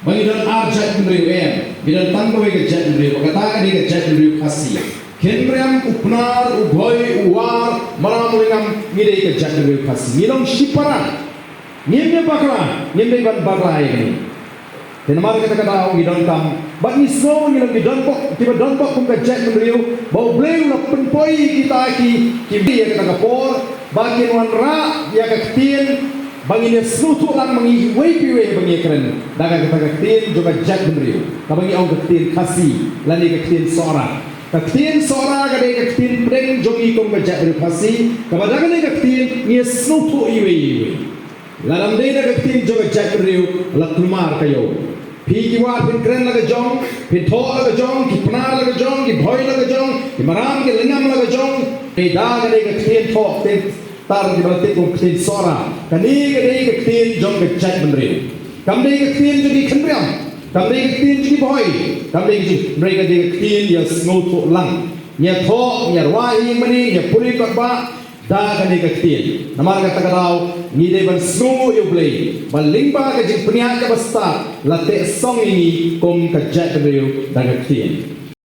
Bangidan arjat mendriu bidan tanggawi ke jat mendriu, kata ke jat mendriu kasih. Kenriam upnar uboy uwar malam lingam ngide ke jat mendriu kasih. Ngilong siparan, ngimnya bakla, ngimnya ban bakla ini. Tenamar kita kata ngidon kam, but ni so ngilong ngidon pok, tiba don pok kum ke jat mendriu, bau bleu la penpoi kita ki dia kita kapor, bagian wan ra ya ketien. Bangi ni selutu lang mangi piwe bangi keren daga kita ketin juga jak mendriu kabangi ong ketin kasih lani ketin sora kade ketin preng jogi kom jak mendriu kasih kabadaga ni ketin ni selutu iwe lalam de na ketin juga jak mendriu la kumar kayo pigi war pin keren laga jong pin tho laga jong ki pnar laga jong ki bhoi laga jong ki maram ki lingam laga jong e daga ni ketin tho tar di balik ketin sora kani ke ketin jong ke jat mendriu kamde ke ketin jadi kenriam kamde ke ketin jadi boy kamde ke mereka di ketin ya snoto lang nya tho nya wahi mani nya puri korba da kani ke ketin namar kata katau ni de ban snow you play balingba ke jing peniak ke basta late song ini kom ke jat mendriu da ke ketin